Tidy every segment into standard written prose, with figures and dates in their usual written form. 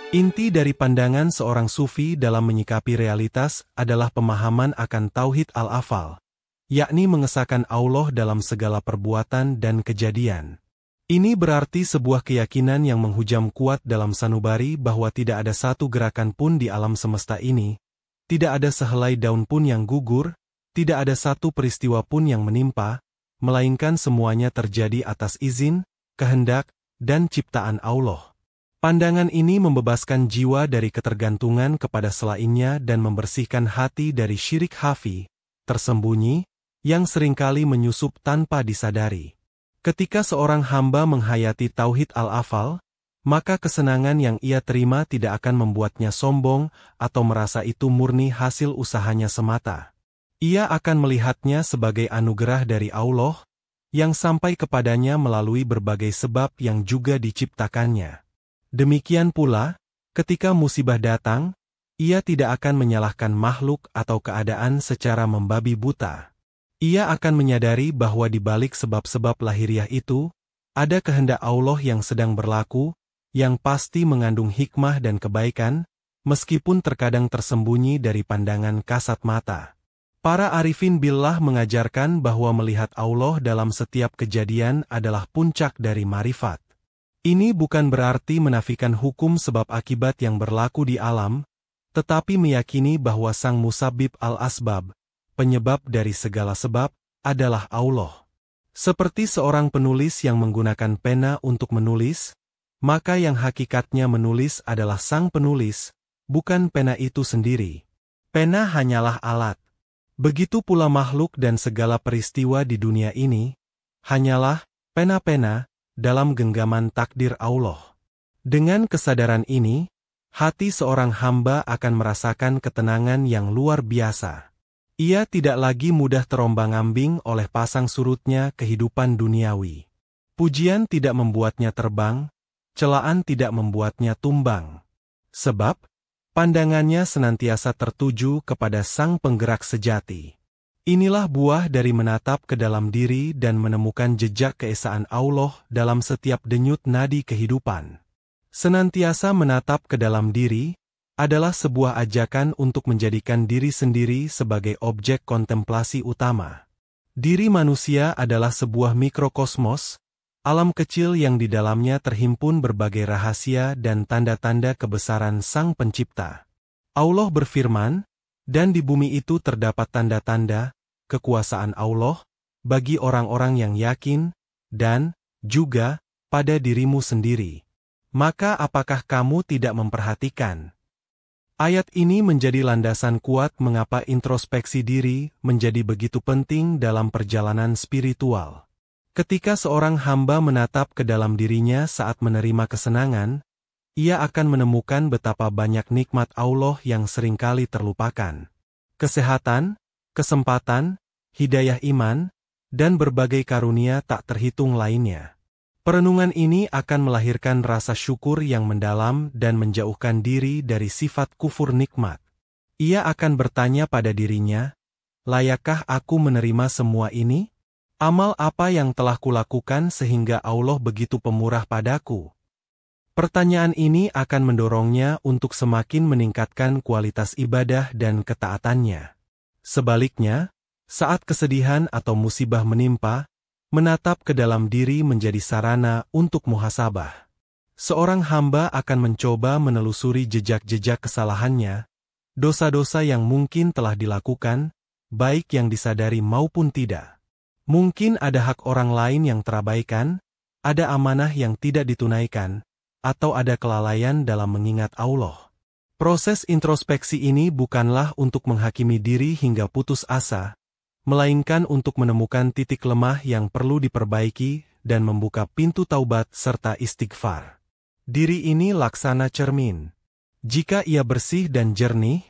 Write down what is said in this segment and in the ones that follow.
Inti dari pandangan seorang sufi dalam menyikapi realitas adalah pemahaman akan tauhid al-afal, yakni mengesahkan Allah dalam segala perbuatan dan kejadian. Ini berarti sebuah keyakinan yang menghujam kuat dalam sanubari bahwa tidak ada satu gerakan pun di alam semesta ini, tidak ada sehelai daun pun yang gugur, tidak ada satu peristiwa pun yang menimpa, melainkan semuanya terjadi atas izin, kehendak, dan ciptaan Allah. Pandangan ini membebaskan jiwa dari ketergantungan kepada selainnya dan membersihkan hati dari syirik khafi, tersembunyi, yang seringkali menyusup tanpa disadari. Ketika seorang hamba menghayati tauhid al-afal, maka kesenangan yang ia terima tidak akan membuatnya sombong atau merasa itu murni hasil usahanya semata. Ia akan melihatnya sebagai anugerah dari Allah, yang sampai kepadanya melalui berbagai sebab yang juga diciptakannya. Demikian pula, ketika musibah datang, ia tidak akan menyalahkan makhluk atau keadaan secara membabi buta. Ia akan menyadari bahwa di balik sebab-sebab lahiriah itu, ada kehendak Allah yang sedang berlaku, yang pasti mengandung hikmah dan kebaikan, meskipun terkadang tersembunyi dari pandangan kasat mata. Para arifin billah mengajarkan bahwa melihat Allah dalam setiap kejadian adalah puncak dari marifat. Ini bukan berarti menafikan hukum sebab akibat yang berlaku di alam, tetapi meyakini bahwa Sang Musabbib al-Asbab, penyebab dari segala sebab, adalah Allah. Seperti seorang penulis yang menggunakan pena untuk menulis, maka yang hakikatnya menulis adalah sang penulis, bukan pena itu sendiri. Pena hanyalah alat. Begitu pula makhluk dan segala peristiwa di dunia ini, hanyalah pena-pena dalam genggaman takdir Allah. Dengan kesadaran ini, hati seorang hamba akan merasakan ketenangan yang luar biasa. Ia tidak lagi mudah terombang-ambing oleh pasang surutnya kehidupan duniawi. Pujian tidak membuatnya terbang, celaan tidak membuatnya tumbang. Sebab, pandangannya senantiasa tertuju kepada Sang Penggerak sejati. Inilah buah dari menatap ke dalam diri dan menemukan jejak keesaan Allah dalam setiap denyut nadi kehidupan. Senantiasa menatap ke dalam diri adalah sebuah ajakan untuk menjadikan diri sendiri sebagai objek kontemplasi utama. Diri manusia adalah sebuah mikrokosmos, alam kecil yang di dalamnya terhimpun berbagai rahasia dan tanda-tanda kebesaran Sang Pencipta. Allah berfirman, dan di bumi itu terdapat tanda-tanda kekuasaan Allah bagi orang-orang yang yakin, dan juga pada dirimu sendiri. Maka apakah kamu tidak memperhatikan? Ayat ini menjadi landasan kuat mengapa introspeksi diri menjadi begitu penting dalam perjalanan spiritual. Ketika seorang hamba menatap ke dalam dirinya saat menerima kesenangan, ia akan menemukan betapa banyak nikmat Allah yang seringkali terlupakan. Kesehatan, kesempatan, hidayah iman, dan berbagai karunia tak terhitung lainnya. Perenungan ini akan melahirkan rasa syukur yang mendalam dan menjauhkan diri dari sifat kufur nikmat. Ia akan bertanya pada dirinya, layakkah aku menerima semua ini? Amal apa yang telah kulakukan sehingga Allah begitu pemurah padaku? Pertanyaan ini akan mendorongnya untuk semakin meningkatkan kualitas ibadah dan ketaatannya. Sebaliknya, saat kesedihan atau musibah menimpa, menatap ke dalam diri menjadi sarana untuk muhasabah. Seorang hamba akan mencoba menelusuri jejak-jejak kesalahannya, dosa-dosa yang mungkin telah dilakukan, baik yang disadari maupun tidak. Mungkin ada hak orang lain yang terabaikan, ada amanah yang tidak ditunaikan, atau ada kelalaian dalam mengingat Allah. Proses introspeksi ini bukanlah untuk menghakimi diri hingga putus asa, melainkan untuk menemukan titik lemah yang perlu diperbaiki dan membuka pintu taubat serta istighfar. Diri ini laksana cermin. Jika ia bersih dan jernih,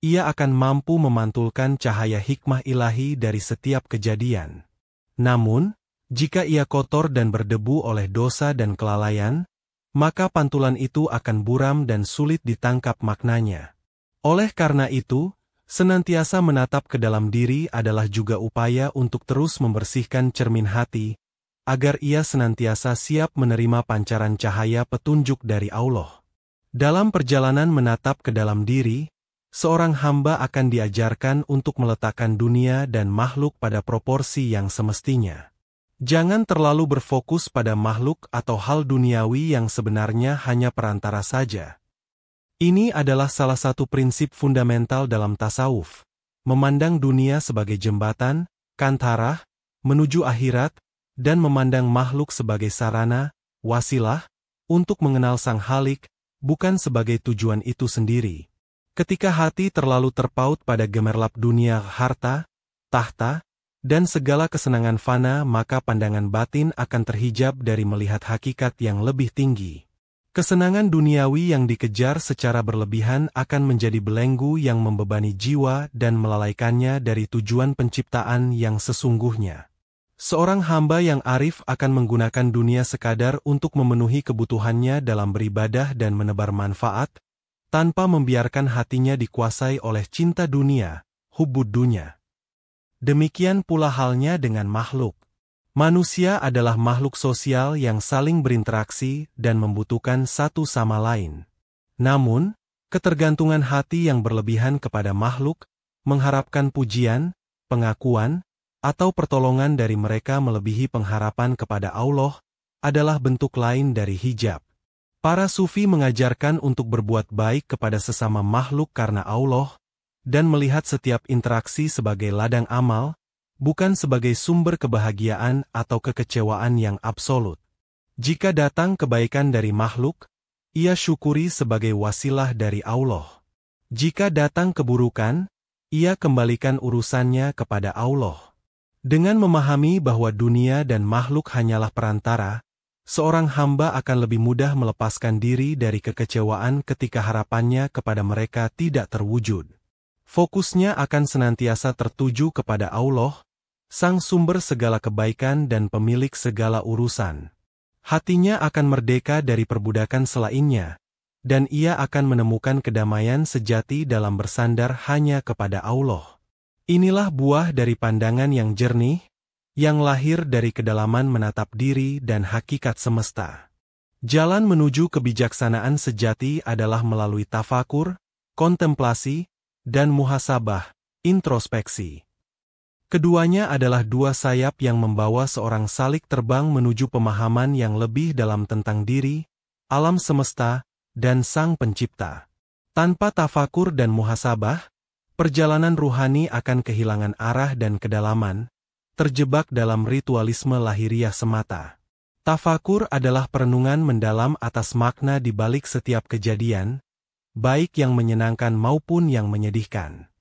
ia akan mampu memantulkan cahaya hikmah ilahi dari setiap kejadian. Namun, jika ia kotor dan berdebu oleh dosa dan kelalaian, maka pantulan itu akan buram dan sulit ditangkap maknanya. Oleh karena itu, senantiasa menatap ke dalam diri adalah juga upaya untuk terus membersihkan cermin hati, agar ia senantiasa siap menerima pancaran cahaya petunjuk dari Allah. Dalam perjalanan menatap ke dalam diri, seorang hamba akan diajarkan untuk meletakkan dunia dan makhluk pada proporsi yang semestinya. Jangan terlalu berfokus pada makhluk atau hal duniawi yang sebenarnya hanya perantara saja. Ini adalah salah satu prinsip fundamental dalam tasawuf, memandang dunia sebagai jembatan, kantarah, menuju akhirat, dan memandang makhluk sebagai sarana, wasilah, untuk mengenal Sang Khalik, bukan sebagai tujuan itu sendiri. Ketika hati terlalu terpaut pada gemerlap dunia, harta, tahta, dan segala kesenangan fana, maka pandangan batin akan terhijab dari melihat hakikat yang lebih tinggi. Kesenangan duniawi yang dikejar secara berlebihan akan menjadi belenggu yang membebani jiwa dan melalaikannya dari tujuan penciptaan yang sesungguhnya. Seorang hamba yang arif akan menggunakan dunia sekadar untuk memenuhi kebutuhannya dalam beribadah dan menebar manfaat, tanpa membiarkan hatinya dikuasai oleh cinta dunia, hubbud dunya. Demikian pula halnya dengan makhluk. Manusia adalah makhluk sosial yang saling berinteraksi dan membutuhkan satu sama lain. Namun, ketergantungan hati yang berlebihan kepada makhluk, mengharapkan pujian, pengakuan, atau pertolongan dari mereka melebihi pengharapan kepada Allah, adalah bentuk lain dari hijab. Para sufi mengajarkan untuk berbuat baik kepada sesama makhluk karena Allah, dan melihat setiap interaksi sebagai ladang amal, bukan sebagai sumber kebahagiaan atau kekecewaan yang absolut. Jika datang kebaikan dari makhluk, ia syukuri sebagai wasilah dari Allah. Jika datang keburukan, ia kembalikan urusannya kepada Allah. Dengan memahami bahwa dunia dan makhluk hanyalah perantara, seorang hamba akan lebih mudah melepaskan diri dari kekecewaan ketika harapannya kepada mereka tidak terwujud. Fokusnya akan senantiasa tertuju kepada Allah, Sang sumber segala kebaikan dan pemilik segala urusan. Hatinya akan merdeka dari perbudakan selainnya, dan ia akan menemukan kedamaian sejati dalam bersandar hanya kepada Allah. Inilah buah dari pandangan yang jernih, yang lahir dari kedalaman menatap diri dan hakikat semesta. Jalan menuju kebijaksanaan sejati adalah melalui tafakur, kontemplasi, dan muhasabah, introspeksi. Keduanya adalah dua sayap yang membawa seorang salik terbang menuju pemahaman yang lebih dalam tentang diri, alam semesta, dan Sang Pencipta. Tanpa tafakur dan muhasabah, perjalanan ruhani akan kehilangan arah dan kedalaman, terjebak dalam ritualisme lahiriah semata. Tafakur adalah perenungan mendalam atas makna di balik setiap kejadian, baik yang menyenangkan maupun yang menyedihkan.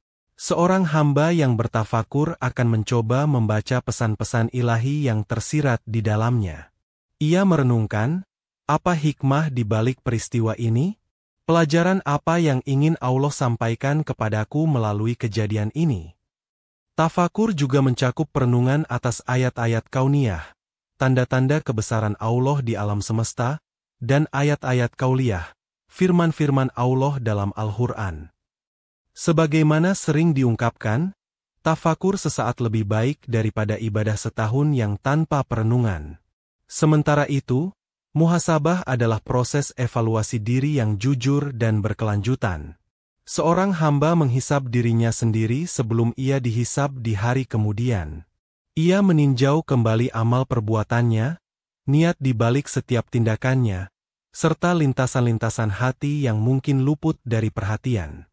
Seorang hamba yang bertafakur akan mencoba membaca pesan-pesan ilahi yang tersirat di dalamnya. Ia merenungkan, apa hikmah di balik peristiwa ini? Pelajaran apa yang ingin Allah sampaikan kepadaku melalui kejadian ini? Tafakur juga mencakup perenungan atas ayat-ayat kauniyah, tanda-tanda kebesaran Allah di alam semesta, dan ayat-ayat kauliyah, firman-firman Allah dalam Al-Quran. Sebagaimana sering diungkapkan, tafakur sesaat lebih baik daripada ibadah setahun yang tanpa perenungan. Sementara itu, muhasabah adalah proses evaluasi diri yang jujur dan berkelanjutan. Seorang hamba menghisab dirinya sendiri sebelum ia dihisab di hari kemudian. Ia meninjau kembali amal perbuatannya, niat di balik setiap tindakannya, serta lintasan-lintasan hati yang mungkin luput dari perhatian.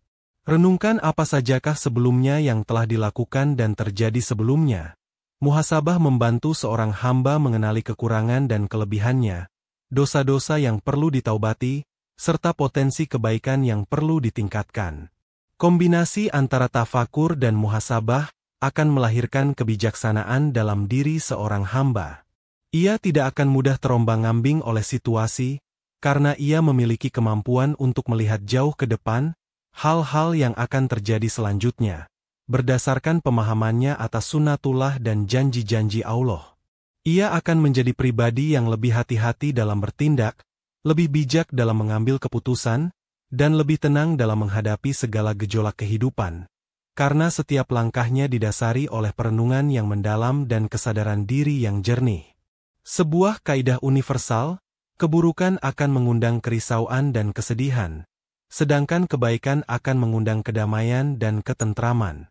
Renungkan apa sajakah sebelumnya yang telah dilakukan dan terjadi sebelumnya. Muhasabah membantu seorang hamba mengenali kekurangan dan kelebihannya, dosa-dosa yang perlu ditaubati, serta potensi kebaikan yang perlu ditingkatkan. Kombinasi antara tafakur dan muhasabah akan melahirkan kebijaksanaan dalam diri seorang hamba. Ia tidak akan mudah terombang-ambing oleh situasi, karena ia memiliki kemampuan untuk melihat jauh ke depan, hal-hal yang akan terjadi selanjutnya, berdasarkan pemahamannya atas sunnatullah dan janji-janji Allah. Ia akan menjadi pribadi yang lebih hati-hati dalam bertindak, lebih bijak dalam mengambil keputusan, dan lebih tenang dalam menghadapi segala gejolak kehidupan, karena setiap langkahnya didasari oleh perenungan yang mendalam dan kesadaran diri yang jernih. Sebuah kaidah universal, Keburukan akan mengundang kerisauan dan kesedihan, sedangkan kebaikan akan mengundang kedamaian dan ketentraman.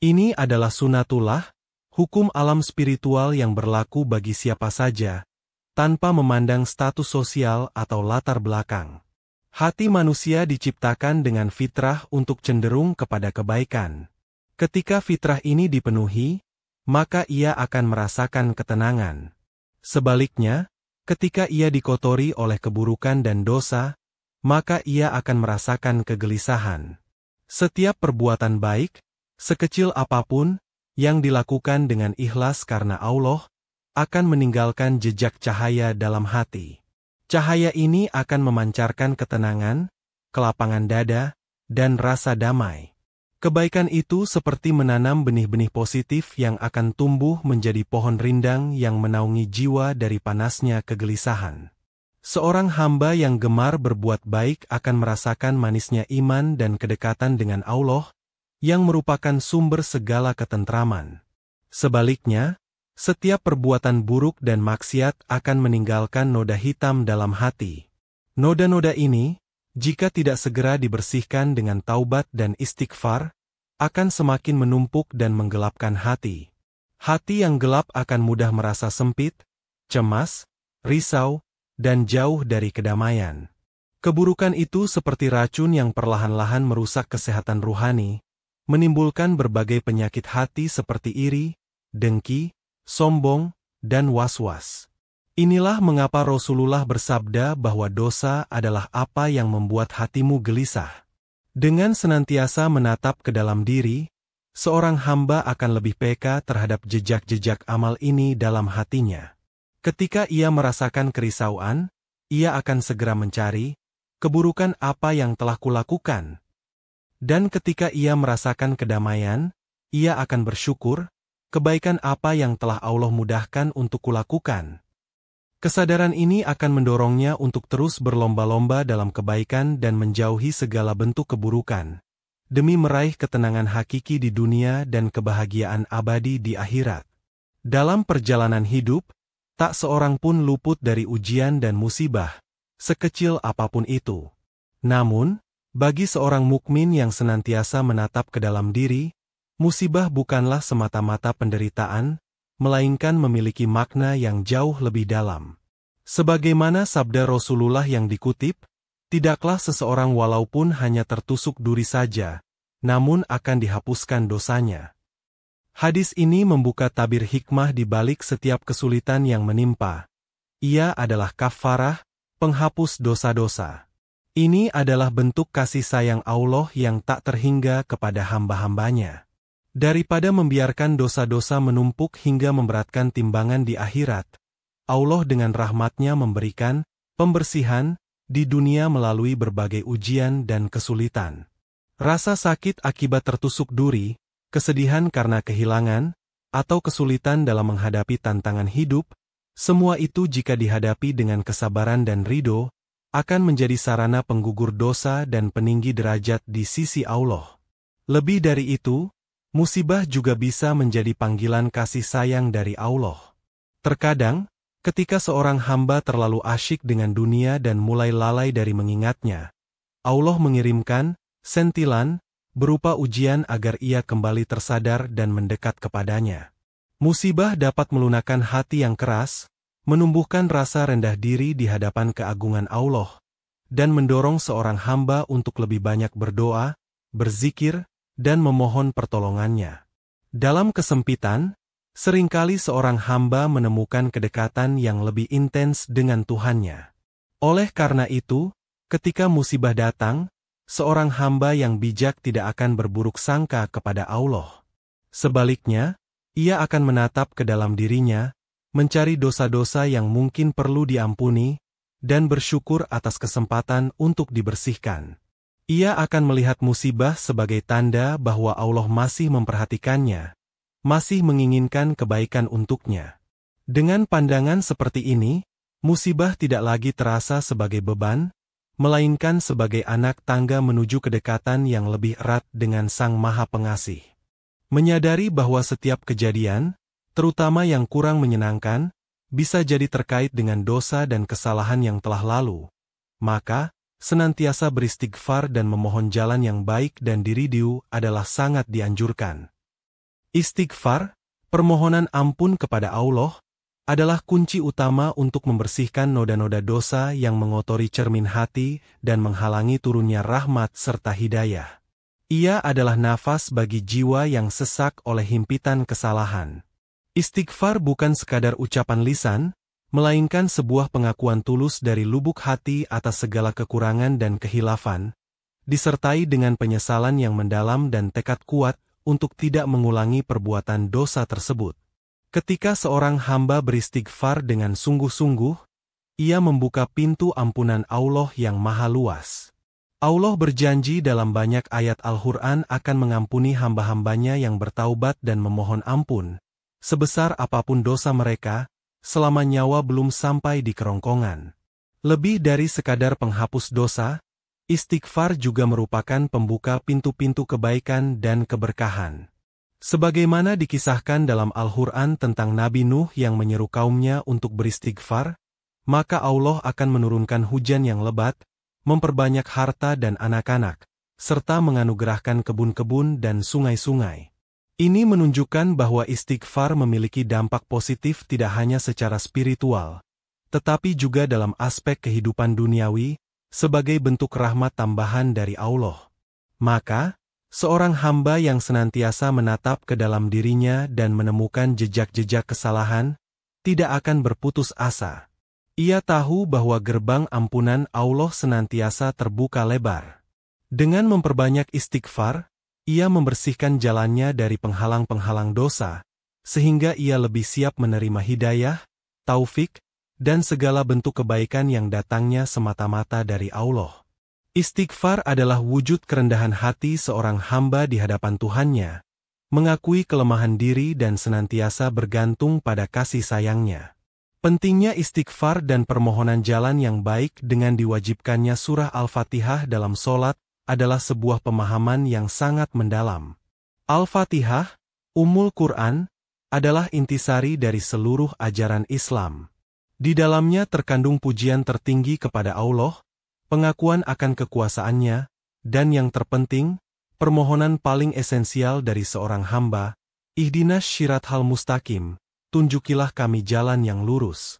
Ini adalah sunatullah, hukum alam spiritual yang berlaku bagi siapa saja, tanpa memandang status sosial atau latar belakang. Hati manusia diciptakan dengan fitrah untuk cenderung kepada kebaikan. Ketika fitrah ini dipenuhi, maka ia akan merasakan ketenangan. Sebaliknya, ketika ia dikotori oleh keburukan dan dosa, maka ia akan merasakan kegelisahan. Setiap perbuatan baik, sekecil apapun, yang dilakukan dengan ikhlas karena Allah, akan meninggalkan jejak cahaya dalam hati. Cahaya ini akan memancarkan ketenangan, kelapangan dada, dan rasa damai. Kebaikan itu seperti menanam benih-benih positif yang akan tumbuh menjadi pohon rindang yang menaungi jiwa dari panasnya kegelisahan. Seorang hamba yang gemar berbuat baik akan merasakan manisnya iman dan kedekatan dengan Allah, yang merupakan sumber segala ketentraman. Sebaliknya, setiap perbuatan buruk dan maksiat akan meninggalkan noda hitam dalam hati. Noda-noda ini, jika tidak segera dibersihkan dengan taubat dan istighfar, akan semakin menumpuk dan menggelapkan hati. Hati yang gelap akan mudah merasa sempit, cemas, risau, dan jauh dari kedamaian. Keburukan itu seperti racun yang perlahan-lahan merusak kesehatan ruhani, menimbulkan berbagai penyakit hati seperti iri, dengki, sombong, dan was-was. Inilah mengapa Rasulullah bersabda bahwa dosa adalah apa yang membuat hatimu gelisah. Dengan senantiasa menatap ke dalam diri, seorang hamba akan lebih peka terhadap jejak-jejak amal ini dalam hatinya. Ketika ia merasakan kerisauan, ia akan segera mencari keburukan apa yang telah kulakukan. Dan ketika ia merasakan kedamaian, ia akan bersyukur, kebaikan apa yang telah Allah mudahkan untuk kulakukan. Kesadaran ini akan mendorongnya untuk terus berlomba-lomba dalam kebaikan dan menjauhi segala bentuk keburukan, demi meraih ketenangan hakiki di dunia dan kebahagiaan abadi di akhirat. Dalam perjalanan hidup, tak seorang pun luput dari ujian dan musibah, sekecil apapun itu. Namun, bagi seorang mukmin yang senantiasa menatap ke dalam diri, musibah bukanlah semata-mata penderitaan, melainkan memiliki makna yang jauh lebih dalam. Sebagaimana sabda Rasulullah yang dikutip, tidaklah seseorang walaupun hanya tertusuk duri saja, namun akan dihapuskan dosanya. Hadis ini membuka tabir hikmah di balik setiap kesulitan yang menimpa. Ia adalah kafarah, penghapus dosa-dosa. Ini adalah bentuk kasih sayang Allah yang tak terhingga kepada hamba-hambanya. Daripada membiarkan dosa-dosa menumpuk hingga memberatkan timbangan di akhirat, Allah dengan rahmat-Nya memberikan pembersihan di dunia melalui berbagai ujian dan kesulitan. Rasa sakit akibat tertusuk duri, kesedihan karena kehilangan, atau kesulitan dalam menghadapi tantangan hidup, semua itu jika dihadapi dengan kesabaran dan ridho, akan menjadi sarana penggugur dosa dan peninggi derajat di sisi Allah. Lebih dari itu, musibah juga bisa menjadi panggilan kasih sayang dari Allah. Terkadang, ketika seorang hamba terlalu asyik dengan dunia dan mulai lalai dari mengingatnya, Allah mengirimkan sentilan berupa ujian agar ia kembali tersadar dan mendekat kepadanya. Musibah dapat melunakkan hati yang keras, menumbuhkan rasa rendah diri di hadapan keagungan Allah, dan mendorong seorang hamba untuk lebih banyak berdoa, berzikir, dan memohon pertolongannya. Dalam kesempitan, seringkali seorang hamba menemukan kedekatan yang lebih intens dengan Tuhannya. Oleh karena itu, ketika musibah datang, seorang hamba yang bijak tidak akan berburuk sangka kepada Allah. Sebaliknya, ia akan menatap ke dalam dirinya, mencari dosa-dosa yang mungkin perlu diampuni, dan bersyukur atas kesempatan untuk dibersihkan. Ia akan melihat musibah sebagai tanda bahwa Allah masih memperhatikannya, masih menginginkan kebaikan untuknya. Dengan pandangan seperti ini, musibah tidak lagi terasa sebagai beban, melainkan sebagai anak tangga menuju kedekatan yang lebih erat dengan Sang Maha Pengasih. Menyadari bahwa setiap kejadian, terutama yang kurang menyenangkan, bisa jadi terkait dengan dosa dan kesalahan yang telah lalu. Maka, senantiasa beristighfar dan memohon jalan yang baik dan diridiu adalah sangat dianjurkan. Istighfar, permohonan ampun kepada Allah, adalah kunci utama untuk membersihkan noda-noda dosa yang mengotori cermin hati dan menghalangi turunnya rahmat serta hidayah. Ia adalah nafas bagi jiwa yang sesak oleh himpitan kesalahan. Istighfar bukan sekadar ucapan lisan, melainkan sebuah pengakuan tulus dari lubuk hati atas segala kekurangan dan khilafan, disertai dengan penyesalan yang mendalam dan tekad kuat untuk tidak mengulangi perbuatan dosa tersebut. Ketika seorang hamba beristighfar dengan sungguh-sungguh, ia membuka pintu ampunan Allah yang maha luas. Allah berjanji dalam banyak ayat Al-Quran akan mengampuni hamba-hambanya yang bertaubat dan memohon ampun, sebesar apapun dosa mereka, selama nyawa belum sampai di kerongkongan. Lebih dari sekadar penghapus dosa, istighfar juga merupakan pembuka pintu-pintu kebaikan dan keberkahan. Sebagaimana dikisahkan dalam Al-Quran tentang Nabi Nuh yang menyeru kaumnya untuk beristighfar, maka Allah akan menurunkan hujan yang lebat, memperbanyak harta dan anak-anak, serta menganugerahkan kebun-kebun dan sungai-sungai. Ini menunjukkan bahwa istighfar memiliki dampak positif tidak hanya secara spiritual, tetapi juga dalam aspek kehidupan duniawi, sebagai bentuk rahmat tambahan dari Allah. Maka, seorang hamba yang senantiasa menatap ke dalam dirinya dan menemukan jejak-jejak kesalahan, tidak akan berputus asa. Ia tahu bahwa gerbang ampunan Allah senantiasa terbuka lebar. Dengan memperbanyak istighfar, ia membersihkan jalannya dari penghalang-penghalang dosa, sehingga ia lebih siap menerima hidayah, taufik, dan segala bentuk kebaikan yang datangnya semata-mata dari Allah. Istighfar adalah wujud kerendahan hati seorang hamba di hadapan Tuhannya, mengakui kelemahan diri dan senantiasa bergantung pada kasih sayangnya. Pentingnya istighfar dan permohonan jalan yang baik dengan diwajibkannya surah Al-Fatihah dalam sholat adalah sebuah pemahaman yang sangat mendalam. Al-Fatihah, Ummul Quran, adalah intisari dari seluruh ajaran Islam. Di dalamnya terkandung pujian tertinggi kepada Allah, pengakuan akan kekuasaannya, dan yang terpenting, permohonan paling esensial dari seorang hamba, ihdinas syirathal mustaqim, tunjukilah kami jalan yang lurus.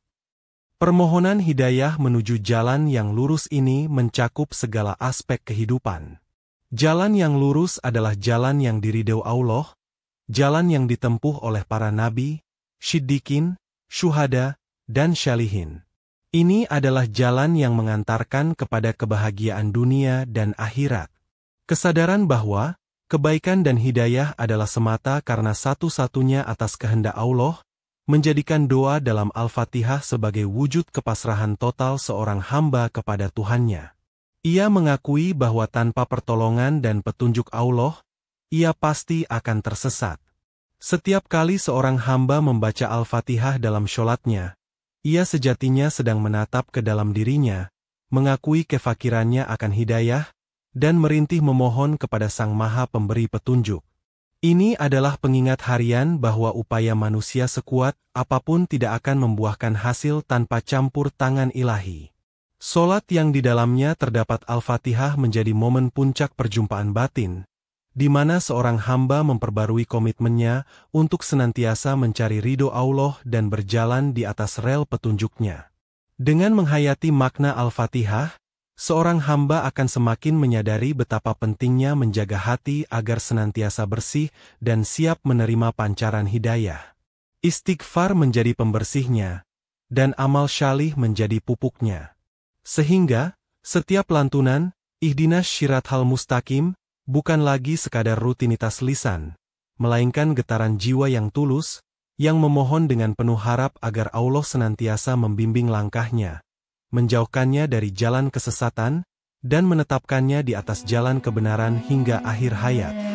Permohonan hidayah menuju jalan yang lurus ini mencakup segala aspek kehidupan. Jalan yang lurus adalah jalan yang diridhoi Allah, jalan yang ditempuh oleh para nabi, syiddiqin, syuhada, dan syalihin. Ini adalah jalan yang mengantarkan kepada kebahagiaan dunia dan akhirat. Kesadaran bahwa kebaikan dan hidayah adalah semata karena satu-satunya atas kehendak Allah, menjadikan doa dalam Al-Fatihah sebagai wujud kepasrahan total seorang hamba kepada Tuhannya. Ia mengakui bahwa tanpa pertolongan dan petunjuk Allah, ia pasti akan tersesat. Setiap kali seorang hamba membaca Al-Fatihah dalam sholatnya, ia sejatinya sedang menatap ke dalam dirinya, mengakui kefakirannya akan hidayah, dan merintih memohon kepada Sang Maha Pemberi Petunjuk. Ini adalah pengingat harian bahwa upaya manusia sekuat apapun tidak akan membuahkan hasil tanpa campur tangan ilahi. Solat yang di dalamnya terdapat Al-Fatihah menjadi momen puncak perjumpaan batin, di mana seorang hamba memperbarui komitmennya untuk senantiasa mencari ridho Allah dan berjalan di atas rel petunjuknya. Dengan menghayati makna Al-Fatihah, seorang hamba akan semakin menyadari betapa pentingnya menjaga hati agar senantiasa bersih dan siap menerima pancaran hidayah. Istighfar menjadi pembersihnya, dan amal syalih menjadi pupuknya. Sehingga, setiap lantunan, ihdinas syirathal mustaqim, bukan lagi sekadar rutinitas lisan, melainkan getaran jiwa yang tulus, yang memohon dengan penuh harap agar Allah senantiasa membimbing langkahnya, menjauhkannya dari jalan kesesatan, dan menetapkannya di atas jalan kebenaran hingga akhir hayat.